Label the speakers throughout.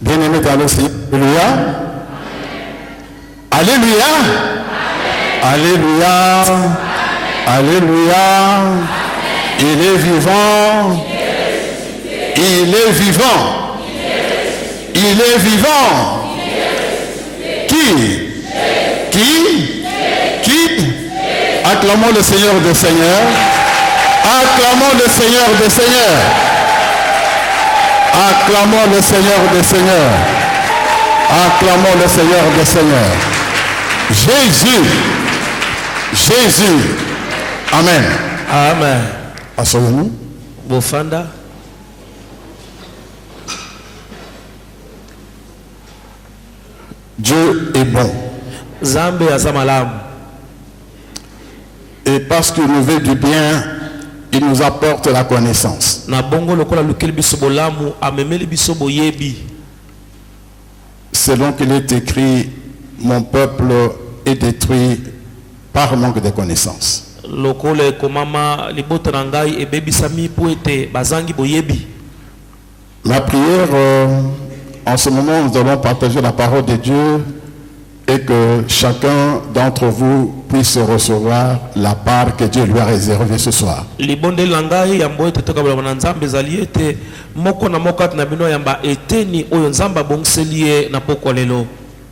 Speaker 1: Bien-aimés dans le Seigneur. Alléluia. Alléluia. Alléluia. Il est vivant. Il est vivant. Il est vivant. Qui? Acclamons le Seigneur des Seigneurs. Acclamons le Seigneur des Seigneurs. Acclamons le Seigneur des Seigneurs. Acclamons le Seigneur des Seigneurs. Jésus. Jésus. Amen.
Speaker 2: Amen.
Speaker 1: Asseyons-nous.
Speaker 2: Bofanda.
Speaker 1: Dieu est bon.
Speaker 2: Zambe azamalam.
Speaker 1: Et parce qu'il nous veut du bien, il nous apporte la connaissance.
Speaker 2: Na bongo lokola lukel biso bolamu amemeli biso boyebi.
Speaker 1: Selon qu'il est écrit, mon peuple est détruit par manque de connaissances.
Speaker 2: Lokole komama libota na ngai ebebisami po ete bazangi boyebi.
Speaker 1: Ma prière, en ce moment, nous allons partager la parole de Dieu et que chacun d'entre vous puisse recevoir la part que Dieu lui a réservée ce soir.
Speaker 2: Libonde langai yambo ete toka bala nzambe zali ete moko na moko na bino yamba eteni oyo nzamba bongselie na poko lelo.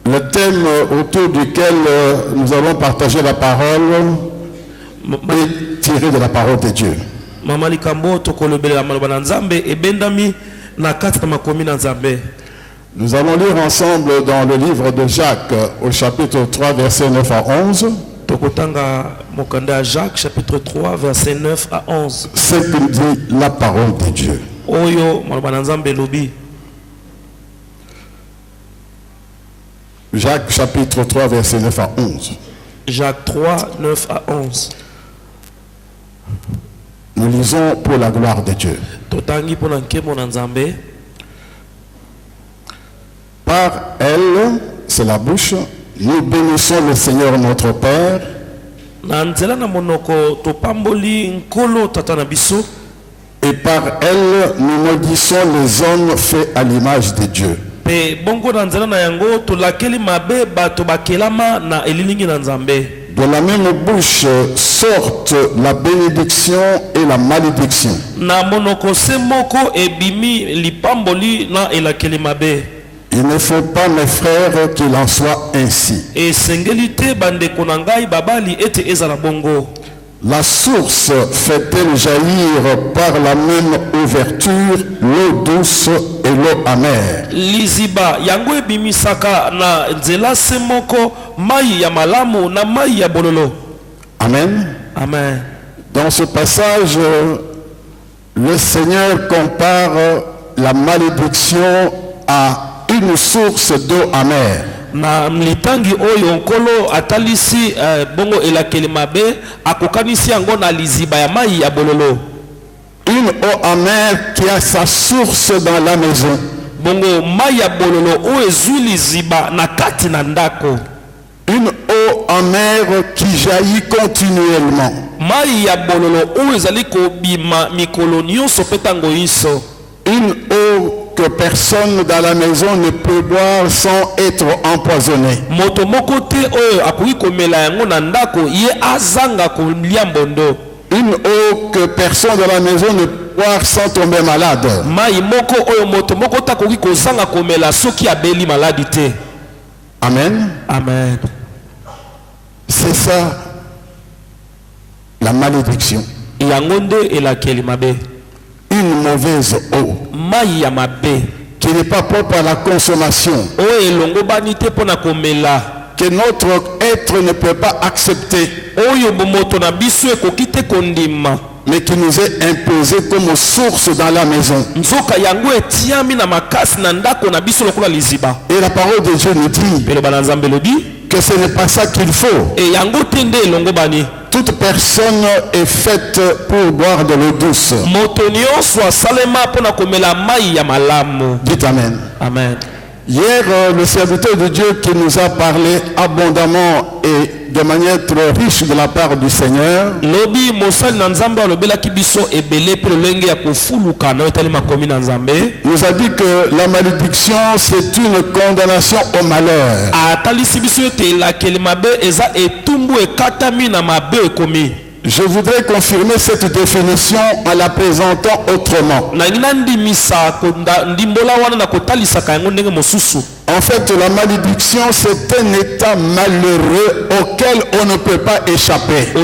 Speaker 1: Le thème autour duquel nous allons partager la parole est tiré de la parole de Dieu.
Speaker 2: Mama likambo tokolobela maloba na nzambe ebendami na kati na makomi na nzambe.
Speaker 1: Nous allons lire ensemble dans le livre de Jacques au chapitre 3 versets 9 à 11.
Speaker 2: Tokotanga mokanda Jacques chapitre 3 verset 9 à 11.
Speaker 1: C'est que dit la parole de Dieu.
Speaker 2: Oyo maloba na nzambe lobi.
Speaker 1: Jacques chapitre 3 verset 9 à 11.
Speaker 2: Jacques 3 9 à 11.
Speaker 1: Nous lisons pour la gloire de Dieu.
Speaker 2: Totangi pona nkemo na nzambe.
Speaker 1: Par elle, c'est la bouche, nous bénissons le Seigneur notre Père.
Speaker 2: Na nzela na monoko topamboli nkolo tata na biso.
Speaker 1: Et par elle, nous maudissons les hommes faits à l'image de Dieu.
Speaker 2: Pe bongo na nzela na yango tolakeli mabe bato bakelama na elilingi na nzambe.
Speaker 1: De la même bouche sortent la bénédiction et la malédiction.
Speaker 2: Na monoko se moko ebimi lipamboli na elakeli mabe.
Speaker 1: Il ne faut pas, mes frères, qu'il en soit ainsi.
Speaker 2: Et sengelite bande konangai babali ete ezala bongo.
Speaker 1: La source fait-elle jaillir par la même ouverture l'eau douce et l'eau amère?
Speaker 2: Liziba yango ebimisaka na nzela se moko mai ya malamu na mai ya bololo.
Speaker 1: Amen.
Speaker 2: Amen.
Speaker 1: Dans ce passage, le Seigneur compare la malédiction à une source d'eau amère.
Speaker 2: Na mlitangi oyo nkolo atalisi bongo elakeli mabe akokanisi yango na liziba ya mai ya bololo.
Speaker 1: Une eau amère qui a sa source dans la maison.
Speaker 2: Bongo mai ya bololo o ezwi liziba na kati na ndako.
Speaker 1: Une eau amère qui jaillit continuellement.
Speaker 2: Mai ya bololo o ezali kobima mikolo nyonso petango iso.
Speaker 1: Une eau que personne dans la maison ne peut boire sans être empoisonné.
Speaker 2: Moto moko te oyo akoki komela yango na ndako ye azanga kolia mbondo.
Speaker 1: Une eau que personne dans la maison ne peut boire sans tomber malade.
Speaker 2: Mai moko oyo moto moko ta koki kozanga komela soki abeli maladi te.
Speaker 1: Amen.
Speaker 2: Amen.
Speaker 1: C'est ça la malédiction.
Speaker 2: Yango nde elakeli mabe.
Speaker 1: Une mauvaise eau
Speaker 2: Mai ya mabe
Speaker 1: qui n'est pas propre à la consommation,
Speaker 2: oyo elongo bani te pona komela,
Speaker 1: que notre être ne peut pas accepter,
Speaker 2: oyo bomoto na biso ekoki te kondima,
Speaker 1: mais qui nous est imposée comme source dans la maison.
Speaker 2: nzoka yango etiami na makasi na ndako na biso lokola liziba.
Speaker 1: Et la parole de Dieu nous dit
Speaker 2: Pero bana nzambe lobi
Speaker 1: que ce n'est pas ça qu'il faut.
Speaker 2: e yango te nde elongo bani.
Speaker 1: Toute personne est faite pour boire de l'eau douce.
Speaker 2: Moto nyonso asalema pona komela mai ya malamu.
Speaker 1: Dites Amen.
Speaker 2: Amen.
Speaker 1: Hier, le serviteur de Dieu qui nous a parlé abondamment et de manière trop riche de la part du Seigneur,
Speaker 2: lobi mosali na nzambe alobelaki biso ebele pe lolenge ya kofuluka na etali makomi na nzambe.
Speaker 1: nous a dit que la malédiction c'est une condamnation au malheur.
Speaker 2: atalisi biso ete elakeli mabe eza etumbu ekatami na mabe ekomi.
Speaker 1: Je voudrais confirmer cette définition en la présentant autrement. En fait, la malédiction, c'est un état malheureux auquel on ne peut pas échapper. Un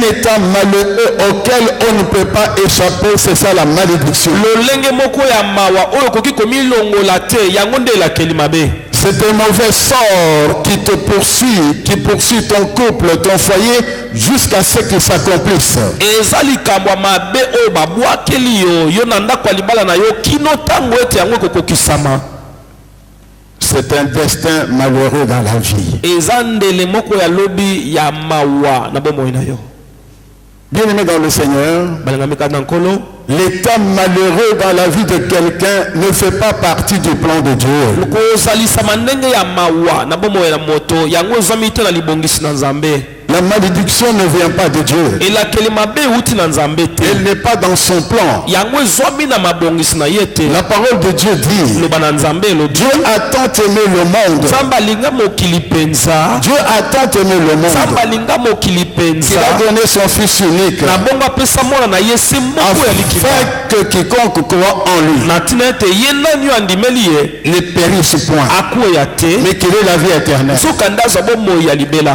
Speaker 1: état malheureux auquel on ne peut pas échapper, c'est ça la malédiction. C'est un mauvais sort qui te poursuit, qui poursuit ton couple, ton foyer, jusqu'à ce qu'il s'accomplisse. C'est un destin malheureux dans la vie. Bien-aimé dans le Seigneur, l'état malheureux dans la vie de quelqu'un ne fait pas partie du plan de Dieu. La malédiction ne vient pas de Dieu. Elle n'est pas dans son plan. La parole de Dieu dit, Dieu a tant aimé le monde. Dieu a tant aimé le monde qu'il a donné son Fils unique afin que quiconque croit en lui ne périsse point, mais qu'il ait la vie éternelle.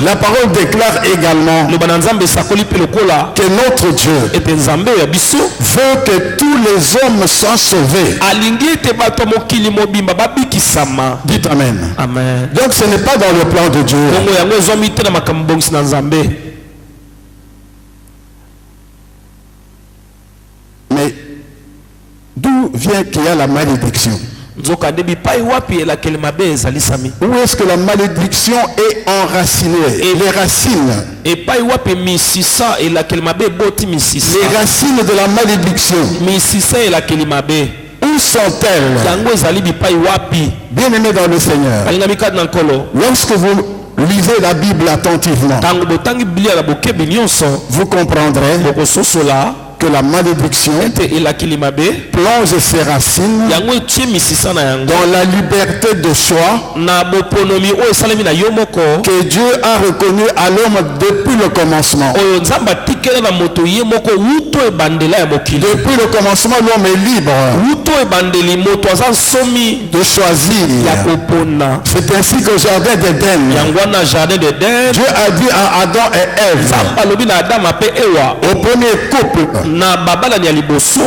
Speaker 1: La parole déclare également que notre Dieu veut que tous les hommes soient sauvés. Dites Amen.
Speaker 2: Amen.
Speaker 1: Donc ce n'est pas dans le plan de Dieu. Mais d'où vient qu'il y a la malédiction? Où est-ce que la malédiction est enracinée? Et les racines de la malédiction, où sont-elles? Bien-aimés dans le Seigneur, lorsque vous lisez la Bible attentivement, vous comprendrez que la malédiction plonge ses racines dans la liberté de choix que Dieu a reconnu à l'homme depuis le commencement. Depuis le commencement, l'homme est libre de choisir. C'est ainsi qu'au jardin d'Éden, Dieu a dit à Adam et Ève, au premier couple,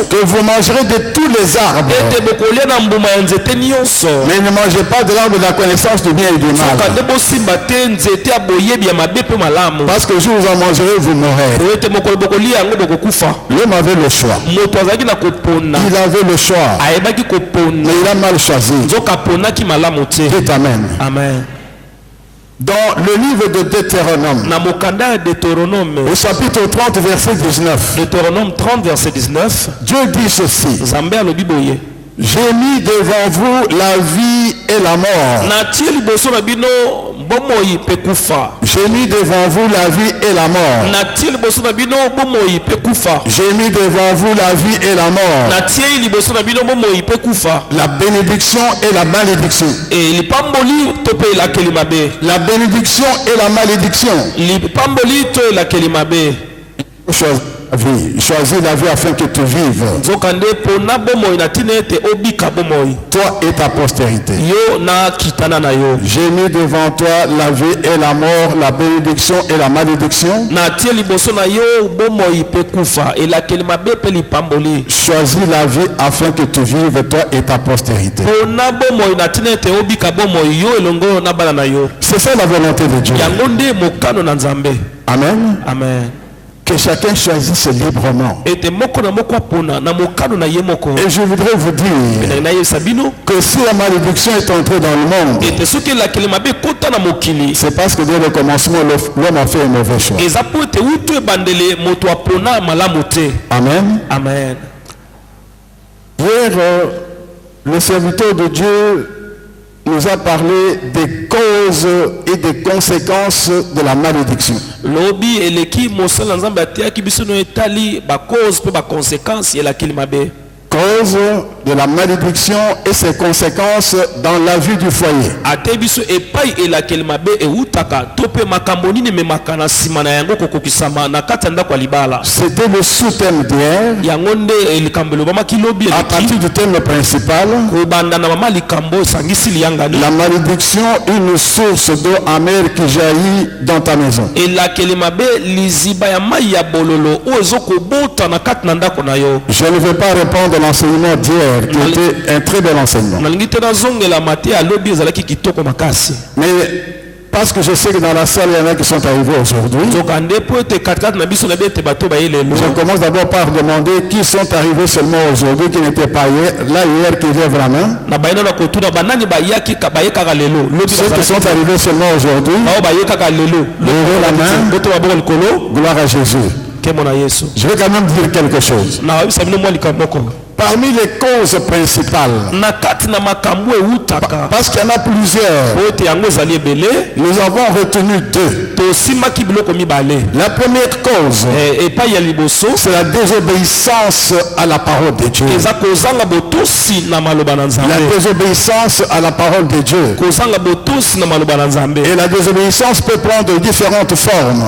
Speaker 1: que vous mangerez de tous les arbres, mais ne mangez pas de l'arbre de la connaissance du bien et du mal, parce que je vous en mangerez, vous mourrez. L'homme avait le choix. Il avait le choix, mais il a mal choisi. Dites Amen.
Speaker 2: Amen.
Speaker 1: Dans le livre de Deutéronome, au chapitre 30, verset 19,
Speaker 2: Deutéronome 30, verset 19,
Speaker 1: Dieu dit ceci: j'ai mis devant vous la vie et la mort. J'ai mis devant vous la vie et la mort. J'ai mis devant vous la vie et la mort. La bénédiction et la malédiction. La bénédiction et la malédiction. Choisis la vie afin que tu vives, toi et ta postérité. J'ai mis devant toi la vie et la mort, la bénédiction et la malédiction. Choisis la vie afin que tu vives, toi et ta postérité. C'est ça la volonté de Dieu. Amen.
Speaker 2: Amen.
Speaker 1: que chacun choisisse librement.
Speaker 2: ete moko na moko apona na mokano na ye moko.
Speaker 1: Et je voudrais vous dire
Speaker 2: na ye sabino
Speaker 1: que si la malédiction est entrée dans le monde,
Speaker 2: ete soki elakeli mabe ekota na mokili
Speaker 1: c'est parce que dès le commencement, l'homme a fait un mauvais choix.
Speaker 2: eza po ete utu ebandele moto apona malamu te.
Speaker 1: Amen.
Speaker 2: Amen.
Speaker 1: Hier, le serviteur de Dieu nous a parlé des causes et des conséquences de la malédiction.
Speaker 2: Lobi eleki mosala nzambe atiaki biso no etali ba cause pe ba conséquence elakeli mabe.
Speaker 1: Cause de la malédiction et ses conséquences dans la vie du foyer.
Speaker 2: Ate biso epai elakeli mabe eutaka tope makambo nini memaka na sima na yango kokokisama na kati ndako libala.
Speaker 1: C'était le sous-thème d'hier.
Speaker 2: Yango nde elikambelo bama kilobi eleki.
Speaker 1: À partir du thème principal,
Speaker 2: kobanda na mama likambo sangisi liangani.
Speaker 1: La malédiction, une source d'eau amère qui jaillit dans ta maison.
Speaker 2: Elakeli mabe liziba ya mai ya bololo o ezokobota na kati na ndako na yo.
Speaker 1: Je ne vais pas répondre à l'enseignement d'hier qui était un très bel enseignement. Mais parce que je sais que dans la salle, il y en a qui sont arrivés aujourd'hui. Je commence d'abord par demander qui sont arrivés seulement aujourd'hui, qui n'étaient pas hier. Là, hier, qui lèvent la main. Ceux qui sont arrivés seulement aujourd'hui, levez la main. Gloire à Jésus. Je vais quand même dire quelque chose. Parmi les causes principales, parce qu'il y en a plusieurs, nous avons retenu deux. La première cause, c'est la désobéissance à la parole de Dieu. La désobéissance à la parole de Dieu. Et la désobéissance peut prendre différentes formes.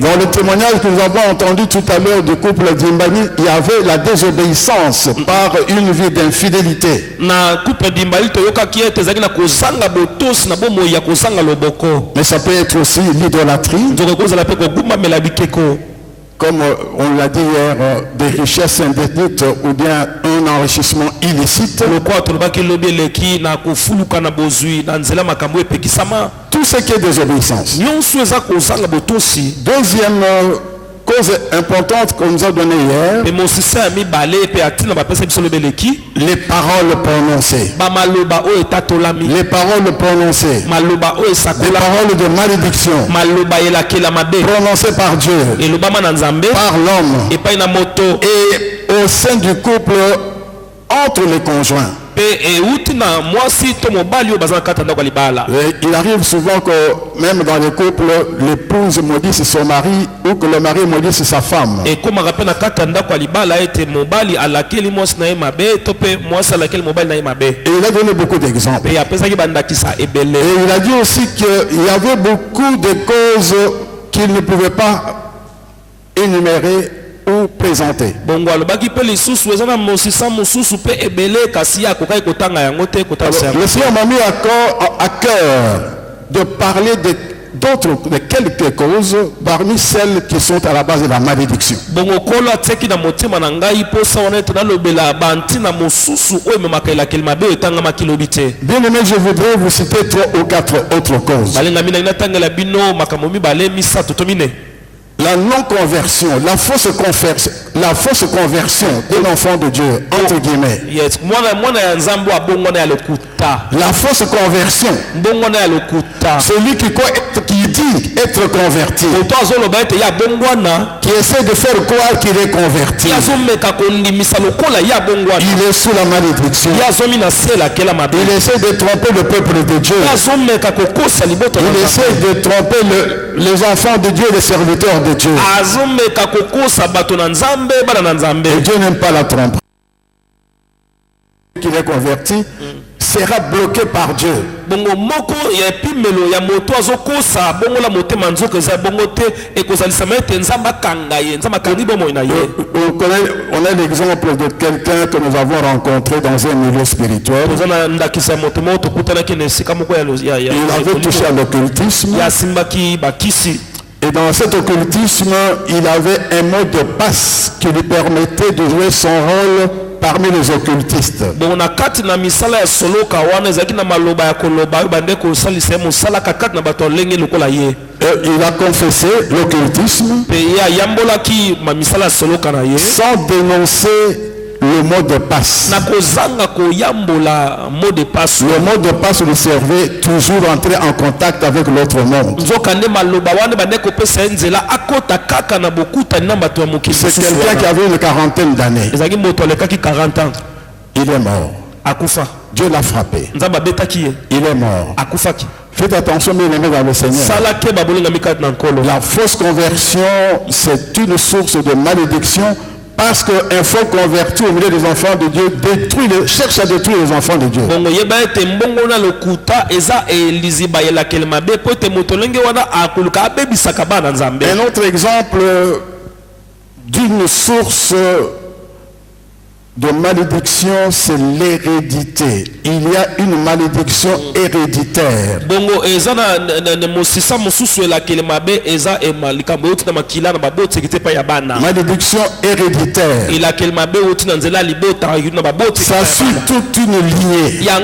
Speaker 1: Dans le témoignage que nous avons entendu tout à l'heure du couple d'Imbani, il y avait la désobéissance par une vie d'infidélité. Mais ça peut être aussi l'idolâtrie. Comme on l'a dit hier, des richesses interdites ou bien un enrichissement illicite. Tout ce qui est désobéissance. Deuxième cause importante qu'on nous a donné hier, les paroles prononcées. Les paroles prononcées. Les paroles de malédiction prononcées par Dieu, par l'homme et au sein du couple entre les conjoints. Il arrive souvent que même dans les couples, l'épouse maudisse son mari ou que le mari maudisse sa femme. Et il a donné beaucoup d'exemples. Et il a dit aussi qu'il y avait beaucoup de causes qu'il ne pouvait pas énumérer ou présenter. Le Seigneur m'a mis à cœur de parler de quelques causes parmi celles qui sont à la base de la malédiction. Bien aimé, je voudrais vous citer 3 ou 4 autres causes. La non-conversion, la fausse conversion de l'enfant de Dieu, entre guillemets. La fausse conversion. Celui qui dit être converti, qui essaie de faire croire qu'il est converti, il est sous la malédiction. Il essaie de tromper le peuple de Dieu. Il essaie de tromper les enfants de Dieu, les serviteurs de Dieu. Et Dieu n'aime pas la trompe. Qu'il est converti sera bloqué par Dieu. On a l'exemple de quelqu'un que nous avons rencontré dans un milieu spirituel. Il avait touché à l'occultisme. Et dans cet occultisme, il avait un mot de passe qui lui permettait de jouer son rôle parmi les occultistes.
Speaker 2: bon na kati na misala ya soloka wana ezaki na maloba ya koloba bande ko salisa musala ka kati na bato lenge lokola ye.
Speaker 1: Il a confessé l'occultisme sans dénoncer le mot de passe. Le mot de passe lui servait toujours à entrer en contact avec l'autre monde. C'est quelqu'un qui avait une quarantaine d'années. Il est mort. Dieu l'a frappé. Il est mort. Faites attention, mes amis, dans le Seigneur. La fausse conversion, c'est une source de malédiction parce qu'un faux converti au milieu des enfants de Dieu cherche à détruire les enfants de Dieu. Un autre exemple d'une source de malédiction, c'est l'hérédité. Il y a une malédiction héréditaire. Malédiction héréditaire. Ça suit toute une lignée. Et il y a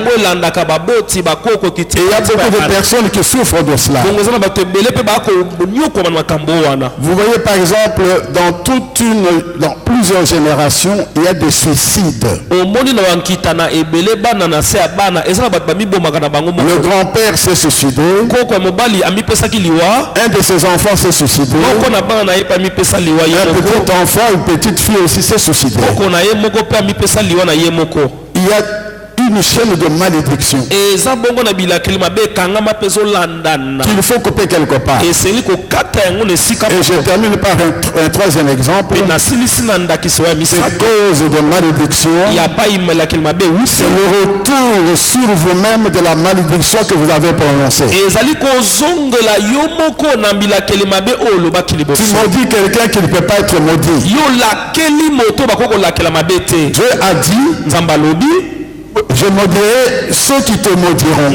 Speaker 1: beaucoup de personnes qui souffrent de cela. Vous voyez par exemple, dans plusieurs générations, il y a des suicides. Le grand-père s'est suicidé. Un de ses enfants s'est suicidé. Un petit enfant, une petite fille aussi s'est suicidée. Il y a une chaîne de malédiction qu'il faut couper quelque part. Et je termine par un troisième exemple. Cette cause de malédiction, c'est le retour sur vous-même de la malédiction que vous avez prononcée. Tu maudis quelqu'un qui ne peut pas être maudit. Dieu a dit, je maudirai ceux qui te maudiront.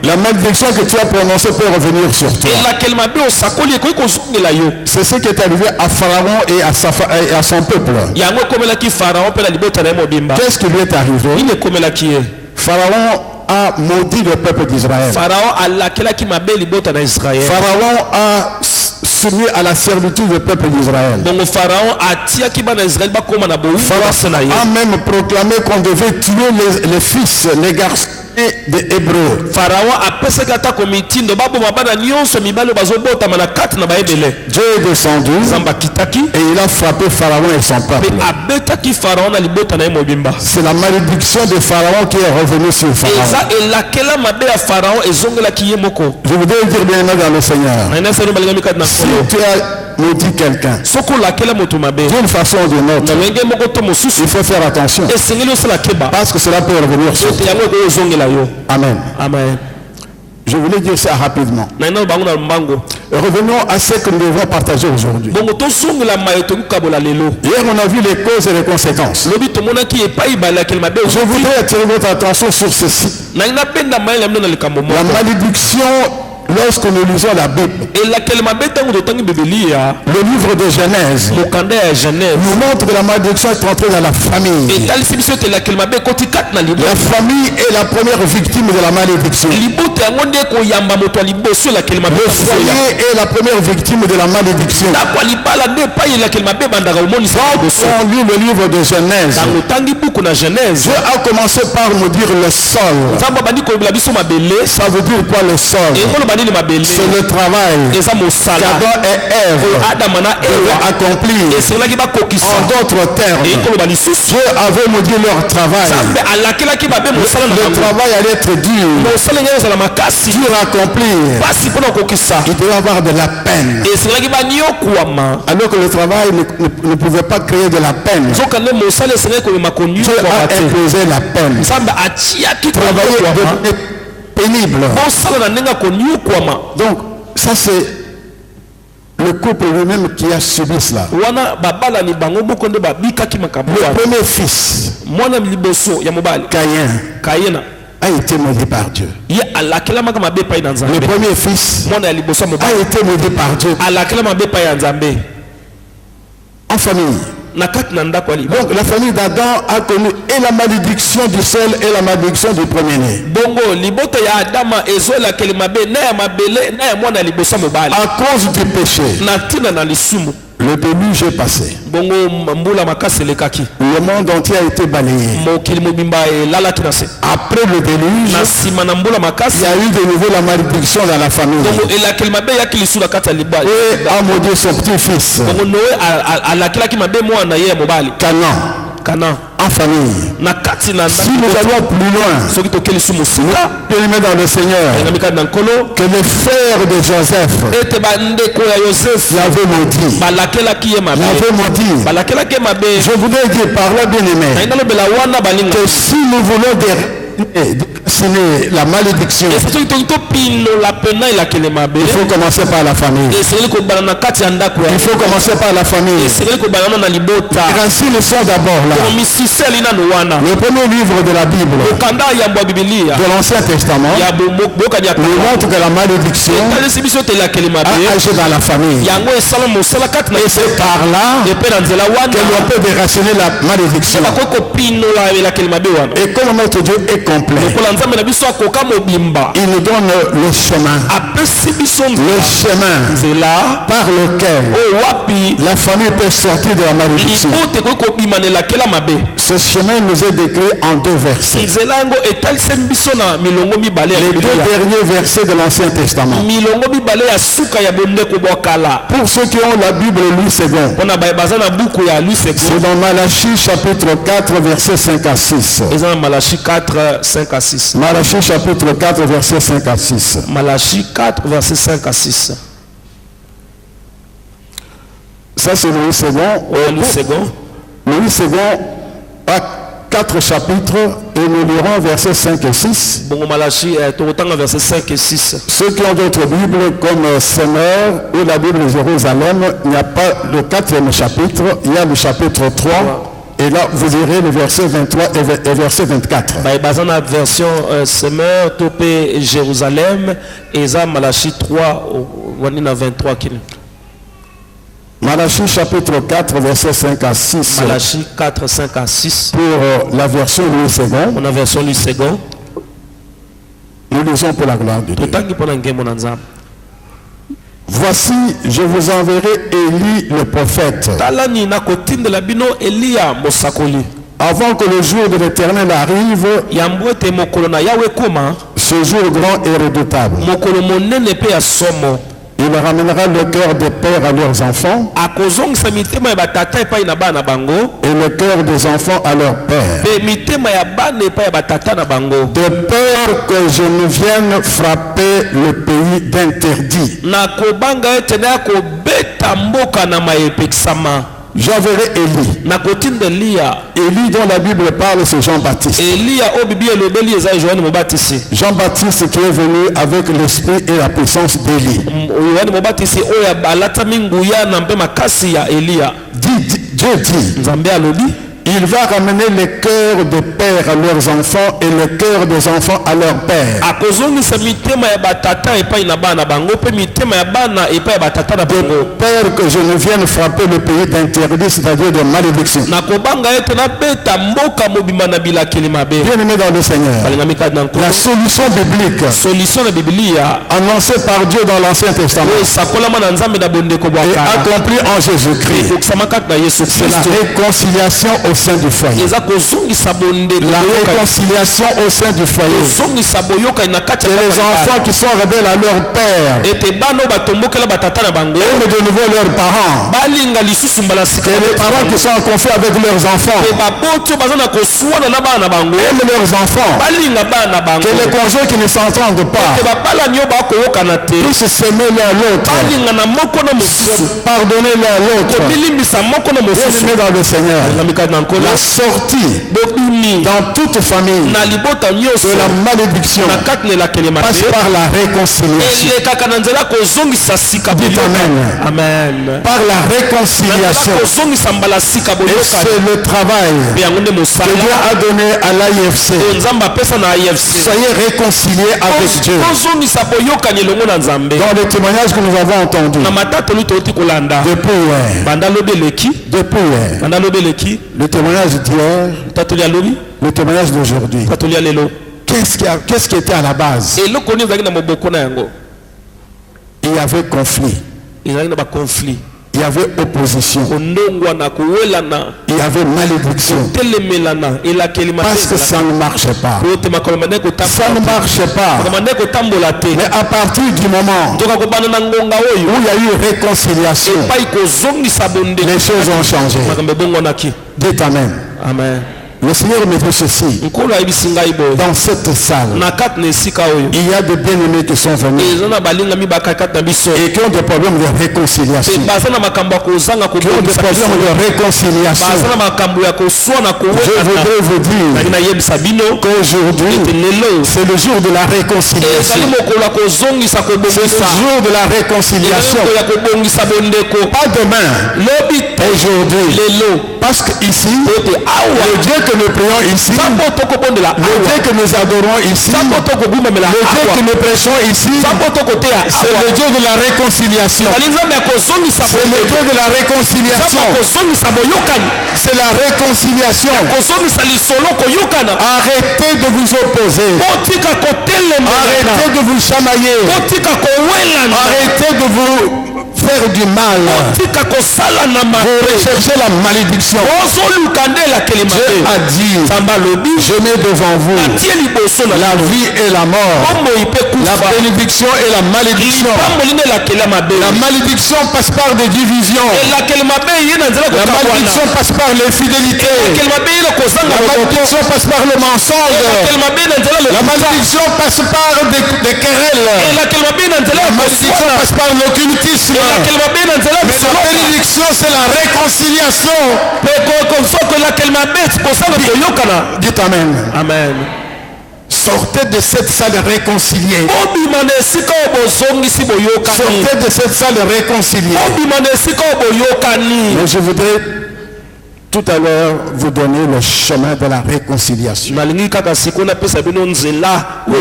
Speaker 1: La malédiction que tu as prononcée peut revenir sur toi. C'est ce qui est arrivé à Pharaon et à son peuple. Qu'est-ce qui lui est arrivé? Pharaon a maudit le peuple d'Israël. Pharaon a soumis à la servitude du peuple d'Israël. Pharaon a même proclamé qu'on devait tuer les fils, les garçons des Hébreux. Dieu est descendu et il a frappé Pharaon et son peuple. C'est la malédiction de Pharaon qui est revenue sur Pharaon. Je voudrais dire bien dans le Seigneur, si tu as maudit quelqu'un d'une façon ou d'une autre, il faut faire attention parce que cela peut revenir sur toi. Amen.
Speaker 2: Amen.
Speaker 1: Je voulais dire ça rapidement. Revenons à ce que nous devons partager aujourd'hui. Hier, on a vu les causes et les conséquences. Je voudrais attirer votre attention sur ceci. La malédiction, lorsque nous lisons la Bible, le livre de Genèse nous montre que la malédiction est entrée dans la famille. La famille est la première victime de la malédiction. Le foyer est la première victime de la malédiction. Quand on lit le livre de Genèse, Dieu a commencé par nous dire le sol. Ça veut dire quoi le sol? C'est le travail qu'Adam et Ève devaient accomplir. En d'autres termes, Dieu avait maudit leur travail. Le travail allait être dur à accomplir. Il devait avoir de la peine. Alors que le travail ne pouvait pas créer de la peine. Dieu a imposé la peine. Travailler devenait pénible. Donc, ça c'est le couple lui-même qui a subi cela. Le premier fils, Caïn, a été maudit par Dieu. Le premier fils a été maudit par Dieu. En famille,
Speaker 2: na kati na ndako ya libala.
Speaker 1: Donc la famille d'Adam a connu et la malédiction du sol et la malédiction du premier-né.
Speaker 2: Bongo libota ya Adama ezola kele mabe na ya mabele na ya mwana libosa mobali.
Speaker 1: À cause du péché,
Speaker 2: Na tina na lisumu.
Speaker 1: le déluge est passé.
Speaker 2: Bongo mbula makasi lekaki.
Speaker 1: Le monde entier a été balayé.
Speaker 2: Mokili mobimba elalaki na se.
Speaker 1: Après le déluge,
Speaker 2: Na sima na mbula
Speaker 1: il
Speaker 2: makasi.
Speaker 1: y a eu de nouveau la malédiction dans la famille.
Speaker 2: Bongo elakeli mabe ya kilisula kata libala.
Speaker 1: Et a maudit son petit-fils,
Speaker 2: Bongo Noé alakilaki mabe mwana ye mobali.
Speaker 1: Canaan,
Speaker 2: Kana
Speaker 1: en famille.
Speaker 2: na kati na
Speaker 1: Si nous allons plus loin,
Speaker 2: soki tokeli sumu sika
Speaker 1: bien-aimés dans le Seigneur,
Speaker 2: na mikadi na nkolo
Speaker 1: que les frères de Joseph
Speaker 2: ete bandeko ya Yosefu
Speaker 1: l'avaient maudit.
Speaker 2: balakelaki ye mabe
Speaker 1: L'avaient maudit.
Speaker 2: balakelaki ye mabe
Speaker 1: Je voudrais dire par là, bien-aimés,
Speaker 2: na inalobela wana balinga
Speaker 1: que si nous voulons déraciner la malédiction,
Speaker 2: soki toki topinola pena elakele mabe
Speaker 1: il faut commencer par la famille.
Speaker 2: esengeli kobala na kati ya ndako
Speaker 1: Il faut commencer par la famille.
Speaker 2: esengeli kobala nano na libota
Speaker 1: Les racines sont d'abord là.
Speaker 2: komisisi ali nano wana
Speaker 1: Le premier livre de la Bible,
Speaker 2: okanda yambo ya bibilia
Speaker 1: de l'Ancien Testament,
Speaker 2: ya bokani ya
Speaker 1: nous montre que la malédiction
Speaker 2: etalisi biso ete elakele mabe
Speaker 1: a agi dans la famille.
Speaker 2: yango esala mosala kati na
Speaker 1: Et c'est par là
Speaker 2: epe na nzela
Speaker 1: que
Speaker 2: wana
Speaker 1: l'on peut déraciner la malédiction.
Speaker 2: bakoki kopinola elakeli mabe wana
Speaker 1: Et comme notre Dieu est complet,
Speaker 2: lokola nzambe na biso akoka mobimba
Speaker 1: il nous donne le chemin.
Speaker 2: apesi biso
Speaker 1: Le chemin
Speaker 2: nzela
Speaker 1: par lequel
Speaker 2: oyo wapi
Speaker 1: la famille peut sortir de la malédiction.
Speaker 2: libote ekoki kobima na elakela mabe
Speaker 1: Ce chemin nous est décrit en 2 versets.
Speaker 2: nzela yango etalisemi biso na milongo mibale ya
Speaker 1: Les 2
Speaker 2: Biblia.
Speaker 1: derniers versets de l'Ancien Testament.
Speaker 2: milongo mibale ya suka ya bondeko bwa kala
Speaker 1: Pour ceux qui ont la Bible Louis II,
Speaker 2: mpona baza na buku ya Louis
Speaker 1: c'est
Speaker 2: II
Speaker 1: dans Malachie chapitre 4 versets 5 à 6.
Speaker 2: eza na Malachi 4 5 à 6
Speaker 1: Malachie chapitre 4 versets 5 à 6.
Speaker 2: Malachi 4 verset 5 à 6
Speaker 1: Ça c'est Louis II.
Speaker 2: oyo Louis II
Speaker 1: Louis II a 4 chapitres et nous lirons versets 5 et 6.
Speaker 2: bongo Malachi tokotanga verset 5 et 6
Speaker 1: Ceux qui ont d'autres Bibles comme Semeur ou la Bible de Jérusalem, il n'y a pas le 4e chapitre, il y a le chapitre 3. Et là, vous irez le verset 23 et verset 24.
Speaker 2: baza na version Semeur to pe Jérusalem eza Malachi 3 wani na 23 kini
Speaker 1: Malachie chapitre 4, verset 5 à 6.
Speaker 2: Malachi 4 5 à 6
Speaker 1: Pour la version Louis II,
Speaker 2: on a version Louis II
Speaker 1: nous lisons pour la gloire de Dieu.
Speaker 2: totangi mpona nkembo na nzambe
Speaker 1: Voici, je vous enverrai Élie le prophète,
Speaker 2: talani na kotindela bino Eliya mosakoli
Speaker 1: avant que le jour de l'Éternel arrive,
Speaker 2: yambo ete mokolo na yawe ekoma
Speaker 1: ce jour grand et redoutable.
Speaker 2: mokolo monene mpe ya somo
Speaker 1: Il ramènera le cœur des pères à leurs enfants
Speaker 2: akozongisa mitema ya batata epai na bana bango
Speaker 1: et le cœur des enfants à leur père.
Speaker 2: mpe mitema ya bana epai ya batata na bango
Speaker 1: De peur que je ne vienne frapper le pays d'interdit.
Speaker 2: na kobanga ete naya kobeta mboka na mayepekisama
Speaker 1: J'enverrai Élie.
Speaker 2: na kotinda Eliya
Speaker 1: Élie dont la Bible parle, c'est Jean-Baptiste.
Speaker 2: Eliya oyo bibi elobeli eza Yohane mobatisi
Speaker 1: Jean-Baptiste qui est venu avec l'esprit et la puissance d'Élie.
Speaker 2: Yohane mobatisi oyo alatami nguya na mpe makasi ya Eliya
Speaker 1: Dieu dit,
Speaker 2: nzambe alobi
Speaker 1: il va ramener les cœurs des pères à leurs enfants et le cœur des enfants à leur père.
Speaker 2: akozongisa mitema ya batata epai na bana bango mpe mitema ya bana epai ya batata na
Speaker 1: De
Speaker 2: bango
Speaker 1: peur que je ne vienne frapper le pays d'interdit, c'est-à-dire de malédiction.
Speaker 2: na kobanga ete nabeta mboka mobimba na bilakeli mabe
Speaker 1: Bien-aimés dans le Seigneur,
Speaker 2: balingami kati na nkolo
Speaker 1: la solution biblique
Speaker 2: solution na bibilia
Speaker 1: annoncée par Dieu dans l'Ancien Testament
Speaker 2: oyo esakolama na nzambe na bondeko bwa
Speaker 1: et
Speaker 2: kala
Speaker 1: accomplie en Jésus-Christ,
Speaker 2: ekokisama kati na yesu
Speaker 1: c'est la
Speaker 2: kristo
Speaker 1: réconciliation au sein du foyer.
Speaker 2: eza kozongisa bondeko
Speaker 1: La réconciliation au sein du foyer.
Speaker 2: kozongisa boyokani na kati
Speaker 1: Et
Speaker 2: ya
Speaker 1: les enfants qui sont rebelles à leur père
Speaker 2: ete bana oyo batombokela batata na bango
Speaker 1: aiment de nouveau leurs parents.
Speaker 2: balinga lisusu mbala sika
Speaker 1: Et les parents qui sont en conflit avec leurs enfants
Speaker 2: e baboti oyo baza na kosuwana na bana na bango
Speaker 1: aiment leurs enfants.
Speaker 2: balinga bana na bango
Speaker 1: Que les conjoints qui ne s'entendent pas
Speaker 2: e babalani oyo bakoyokana te
Speaker 1: puissent s'aimer l'un l'autre,
Speaker 2: balinga na moko na mosusu
Speaker 1: pardonner l'un l'autre.
Speaker 2: bilimbisa moko na mosusu
Speaker 1: Bien-aimés dans le Seigneur,
Speaker 2: na mikadi na
Speaker 1: la sortie dans toute famille de la malédiction passe par la réconciliation. Dites amen. Par la réconciliation. Et c'est le travail que Dieu a donné à l'AIFC. Soyez réconciliés avec Dieu. Dans le témoignage que nous avons entendu depuis le témoignage d'hier, le témoignage d'aujourd'hui, qu'est-ce qui était à la base? Il y avait conflit. Il y avait opposition. Il y avait malédiction. Parce que ça ne marchait pas. Ça ne marchait pas. Mais à partir du moment où il y a eu réconciliation, les choses ont changé. Dites amen.
Speaker 3: Amen.
Speaker 1: Le Seigneur me dit ceci. Dans cette salle, il y a des bien-aimés qui sont venus et qui ont des problèmes de réconciliation. Qui ont des problèmes de réconciliation. Je voudrais vous dire qu'aujourd'hui, c'est le jour de la réconciliation. C'est le jour de la réconciliation. Pas demain, aujourd'hui. Parce qu'ici, le Dieu que nous prions ici, le Dieu que nous adorons ici, le Dieu que nous prêchons ici, c'est le Dieu de la réconciliation. C'est le Dieu de la réconciliation. C'est la réconciliation. Arrêtez de vous opposer. Arrêtez de vous chamailler. Arrêtez de vous faire du mal. Vous recherchez la malédiction. Dieu a dit, je mets devant vous la vie et la mort, la bénédiction et la malédiction. La malédiction passe par des divisions. La malédiction passe par l'infidélité. La malédiction passe par le mensonge. La malédiction passe par des querelles. La malédiction passe par l'occultisme. Mais la bénédiction, c'est la réconciliation. Dites amen.
Speaker 3: Amen.
Speaker 1: Sortez de cette salle réconciliée. Sortez de cette salle réconciliée. Mais je voudrais tout à l'heure vous donner le chemin de la réconciliation. Le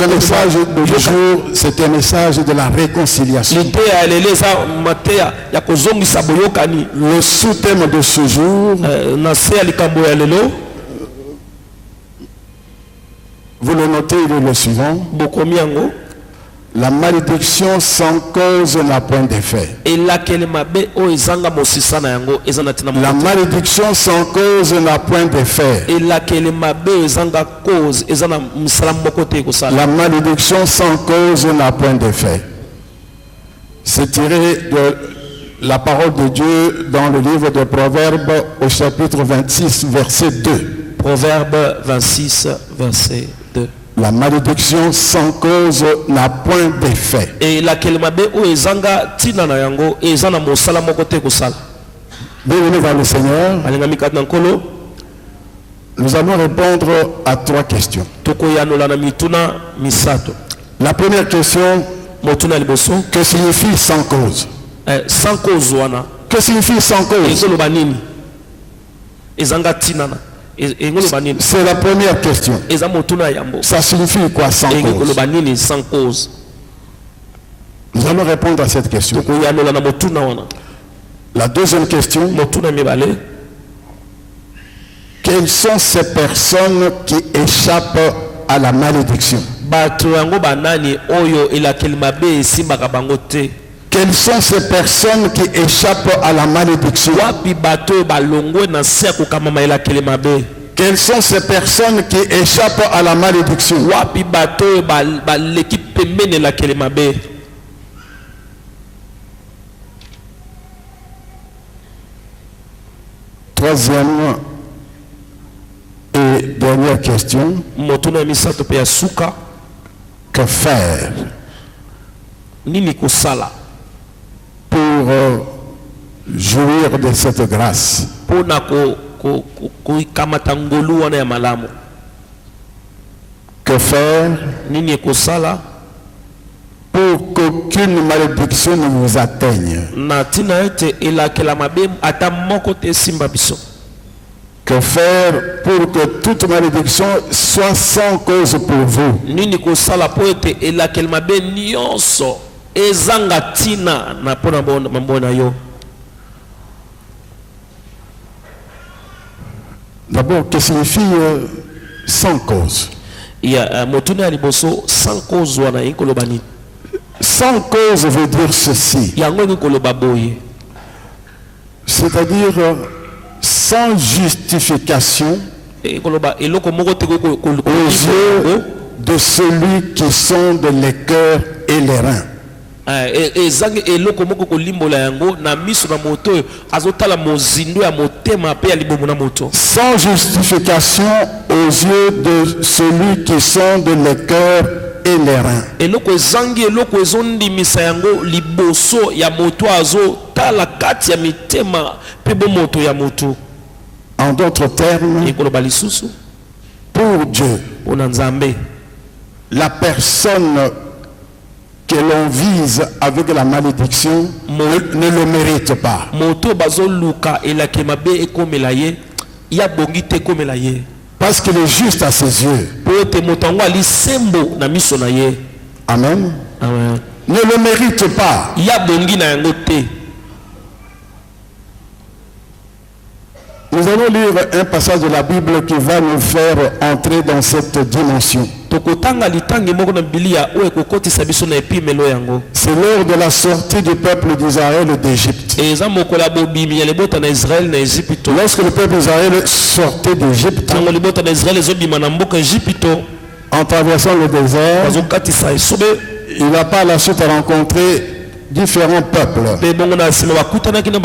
Speaker 1: message du jour, c'est un message de la réconciliation. Le sous-thème de ce jour, vous le notez, il est le suivant. La malédiction sans cause n'a point d'effet. La malédiction sans cause n'a point d'effet. La malédiction sans cause n'a point d'effet. C'est tiré de la parole de Dieu dans le livre de Proverbes au chapitre 26, verset 2.
Speaker 3: Proverbe 26, verset 2.
Speaker 1: La malédiction sans cause n'a point d'effet. Bienvenue vers le Seigneur. Nous allons répondre à 3 questions. La première question, que signifie sans cause?
Speaker 3: Sans cause.
Speaker 1: Que signifie sans cause? C'est la première question. Ça signifie quoi sans cause? Nous allons répondre à cette question. La deuxième question, quelles sont ces personnes qui échappent à la malédiction? Quelles sont ces personnes qui échappent à la malédiction? Quelles sont ces personnes qui échappent à la malédiction? Troisième et dernière question. Que faire pour jouir de cette grâce?
Speaker 2: kokamata ngolu wana ya malamu.
Speaker 1: Que faire
Speaker 2: Nini ekosala
Speaker 1: pour qu'aucune malédiction ne vous atteigne?
Speaker 2: na tina ete elakela mabe ata moko te simba biso.
Speaker 1: Que faire pour que toute malédiction soit sans cause pour vous?
Speaker 2: Nini kosala po ete elakela mabe nyonso ezanga tina na pona mambo na yo.
Speaker 1: D'abord, que signifie sans cause?
Speaker 2: Ya motuna ya liboso sans cause wana ekoloba nini?
Speaker 1: Sans cause veut dire ceci,
Speaker 2: Yango ekoloba boye.
Speaker 1: c'est-à-dire sans justification
Speaker 2: Ekoloba eloko moko te
Speaker 1: aux yeux de celui qui sonde les cœurs et les reins.
Speaker 2: ezangi eloko moko kolimbola yango na miso na moto azotala mozindo ya motema pe ya libomo na moto.
Speaker 1: Sans justification aux yeux de celui qui sonde les cœurs et les reins.
Speaker 2: Eloko ezangi eloko ezondimisa yango liboso ya moto azotala kati ya mitema pe bo moto ya moto.
Speaker 1: En d'autres termes,
Speaker 2: Ekoloba lisusu
Speaker 1: pour Dieu,
Speaker 2: ona nzambe
Speaker 1: la personne que l'on vise avec la malédiction ne le mérite pas.
Speaker 2: moto bazoluka elake mabe ekomela ye ya bongi te ekomela ye
Speaker 1: Parce qu'il est juste à ses yeux.
Speaker 2: po ete moto yango alisembo na miso na ye.
Speaker 1: Amen.
Speaker 2: Amen.
Speaker 1: Ne le mérite pas.
Speaker 2: Ya bongi na yango te.
Speaker 1: Nous allons lire un passage de la Bible qui va nous faire entrer dans cette dimension.
Speaker 2: Tokotanga litangi moko na Biblia o ekokotisa biso na epimelo yango.
Speaker 1: C'est lors de la sortie du peuple d'Israël d'Égypte.
Speaker 2: Eza mokola bobimi ya libota na Israël na Égypte.
Speaker 1: Lorsque le peuple d'Israël sortait d'Égypte,
Speaker 2: Tango libota na Israël ezobima na mboka Égypte
Speaker 1: en traversant le désert,
Speaker 2: bazokatisa esobe
Speaker 1: il n'a pas la suite rencontré différents peuples.
Speaker 2: pe bongo na sima bakutanaki na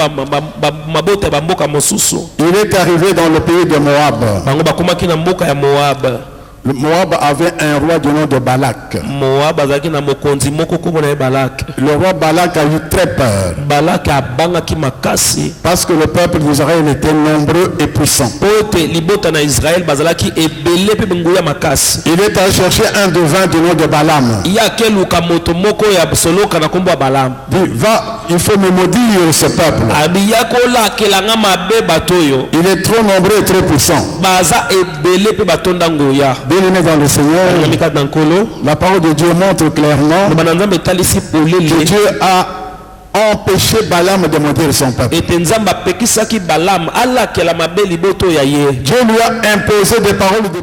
Speaker 2: mabota ba mboka mosusu.
Speaker 1: Il est arrivé dans le pays de Moab.
Speaker 2: Bango bakomaki na mboka ya Moab.
Speaker 1: Le Moab avait un roi du nom de Balak.
Speaker 2: Moab azaki na mokonzi moko kombo na Balak.
Speaker 1: Le roi Balak a eu très peur
Speaker 2: Balak abangaki makasi
Speaker 1: parce que le peuple d'Israël était nombreux et puissant.
Speaker 2: pote libota na Israël bazalaki ebele pe benguya makasi.
Speaker 1: Il est allé chercher un devin du nom de Balaam.
Speaker 2: Ya keluka moto moko ya soloka na kombo ya Balaam.
Speaker 1: Il dit, va, il faut me maudire ce peuple.
Speaker 2: Abiya kola kelanga mabe batoyo
Speaker 1: Il est trop nombreux et trop puissant.
Speaker 2: baza ebele pe batonda ngoya.
Speaker 1: Bien-aimés dans le Seigneur,
Speaker 2: Namika dankolo
Speaker 1: la parole de Dieu montre clairement
Speaker 2: bananzambe talisi
Speaker 1: que
Speaker 2: polele
Speaker 1: Dieu a empêché Balaam de maudire son peuple.
Speaker 2: ete nzamba pekisaki Balaam ala kela mabe liboto ya ye.
Speaker 1: Dieu lui a imposé des paroles de